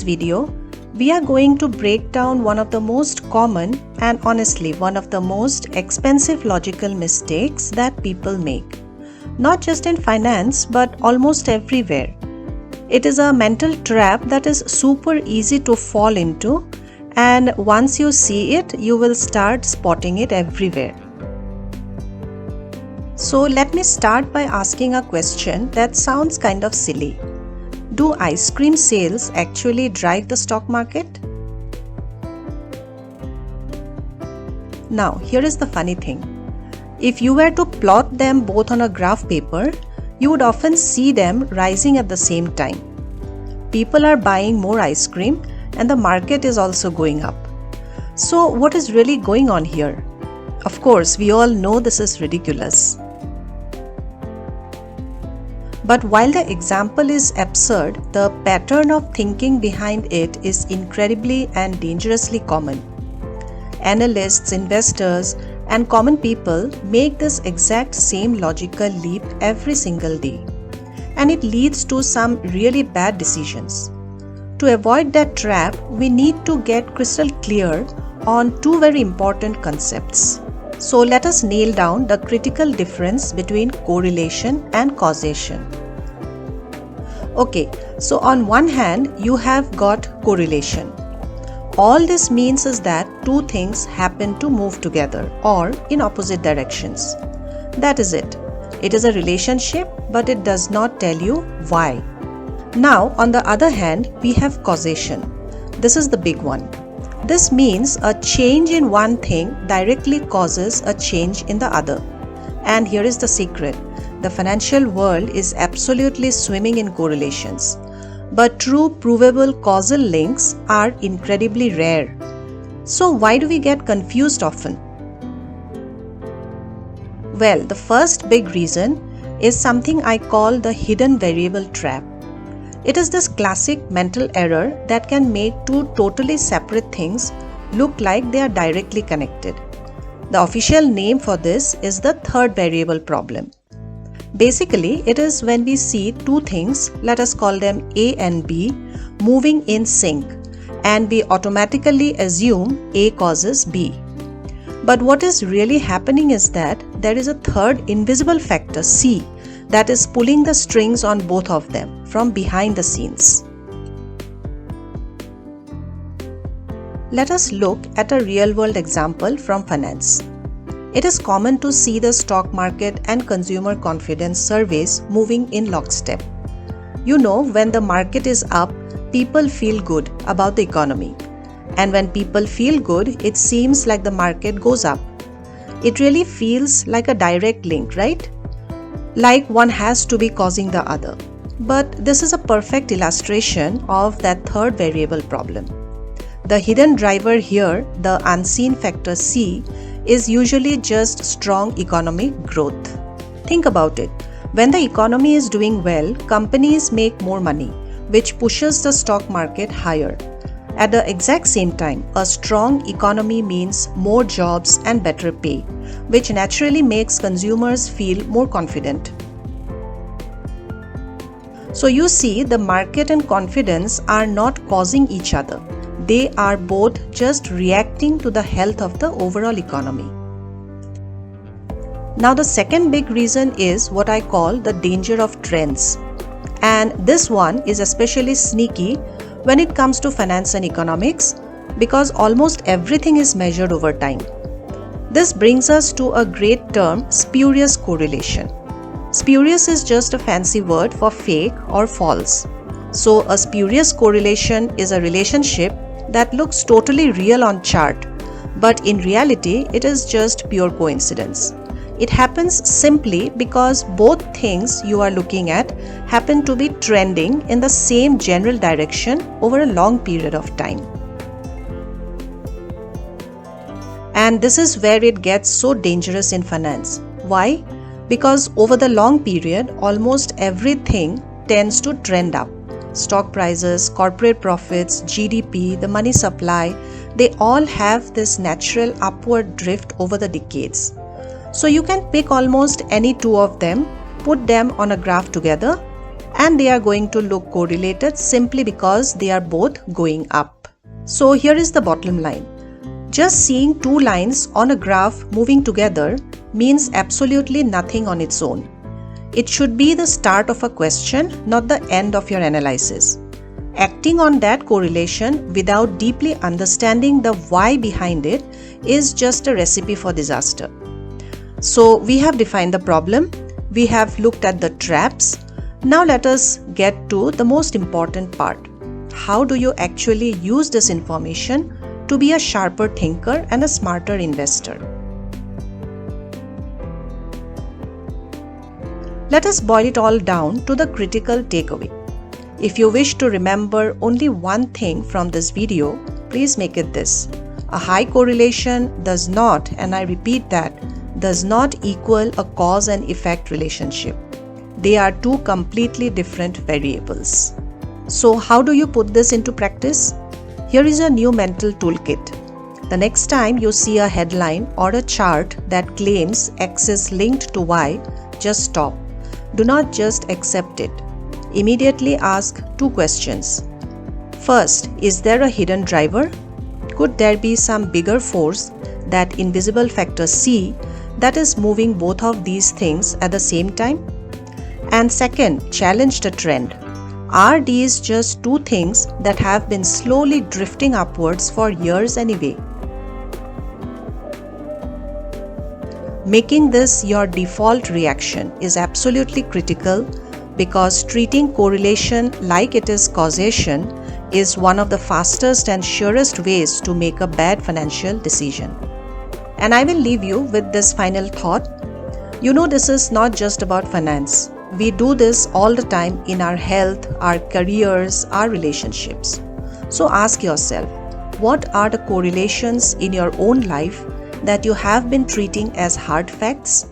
this video, we are going to break down one of the most common and honestly one of the most expensive logical mistakes that people make. Not just in finance but almost everywhere. It is a mental trap that is super easy to fall into, and once you see it, you will start spotting it everywhere. So let me start by asking a question that sounds kind of silly. Do ice cream sales actually drive the stock market? Now, here is the funny thing. If you were to plot them both on a graph paper, you would often see them rising at the same time. People are buying more ice cream and the market is also going up. So what is really going on here? Of course, we all know this is ridiculous. But while the example is absurd, the pattern of thinking behind it is incredibly and dangerously common. Analysts, investors, and common people make this exact same logical leap every single day, and it leads to some really bad decisions. To avoid that trap, we need to get crystal clear on two very important concepts. So let us nail down the critical difference between correlation and causation. Okay, so on one hand, you have got correlation. All this means is that two things happen to move together or in opposite directions. That is it. It is a relationship, but it does not tell you why. Now, on the other hand, we have causation. This is the big one. This means a change in one thing directly causes a change in the other. And here is the secret. The financial world is absolutely swimming in correlations. But true provable causal links are incredibly rare. So why do we get confused often? Well, the first big reason is something I call the hidden variable trap. It is this classic mental error that can make two totally separate things look like they are directly connected. The official name for this is the third variable problem. Basically, it is when we see two things, let us call them A and B, moving in sync, and we automatically assume A causes B. But what is really happening is that there is a third invisible factor, C, that is pulling the strings on both of them from behind the scenes. Let us look at a real-world example from finance. It is common to see the stock market and consumer confidence surveys moving in lockstep. You know, when the market is up, people feel good about the economy. And when people feel good, it seems like the market goes up. It really feels like a direct link, right? Like one has to be causing the other. But this is a perfect illustration of that third variable problem. The hidden driver here, the unseen factor C, is usually just strong economic growth. Think about it. When the economy is doing well, companies make more money, which pushes the stock market higher. At the exact same time, a strong economy means more jobs and better pay, which naturally makes consumers feel more confident. So you see, the market and confidence are not causing each other. They are both just reacting to the health of the overall economy. Now, the second big reason is what I call the danger of trends. And this one is especially sneaky when it comes to finance and economics because almost everything is measured over time. This brings us to a great term, spurious correlation. Spurious is just a fancy word for fake or false. So a spurious correlation is a relationship that looks totally real on chart, but in reality it is just pure coincidence. It happens simply because both things you are looking at happen to be trending in the same general direction over a long period of time. And this is where it gets so dangerous in finance. Why? Because over the long period, almost everything tends to trend up. Stock prices, corporate profits, GDP, the money supply, they all have this natural upward drift over the decades. So you can pick almost any two of them, put them on a graph together, and they are going to look correlated simply because they are both going up. So here is the bottom line. Just seeing two lines on a graph moving together means absolutely nothing on its own. It should be the start of a question, not the end of your analysis. Acting on that correlation without deeply understanding the why behind it is just a recipe for disaster. So we have defined the problem, we have looked at the traps. Now let us get to the most important part. How do you actually use this information to be a sharper thinker and a smarter investor? Let us boil it all down to the critical takeaway. If you wish to remember only one thing from this video, please make it this. A high correlation does not, and I repeat that, does not equal a cause and effect relationship. They are two completely different variables. So how do you put this into practice? Here is a new mental toolkit. The next time you see a headline or a chart that claims X is linked to Y, just stop. Do not just accept it. Immediately ask two questions. First, is there a hidden driver? Could there be some bigger force, that invisible factor C, that is moving both of these things at the same time? And second, challenge the trend. Are these just two things that have been slowly drifting upwards for years anyway? Making this your default reaction is absolutely critical because treating correlation like it is causation is one of the fastest and surest ways to make a bad financial decision. And I will leave you with this final thought. You know, this is not just about finance. We do this all the time in our health, our careers, our relationships. So ask yourself, what are the correlations in your own life that you have been treating as hard facts?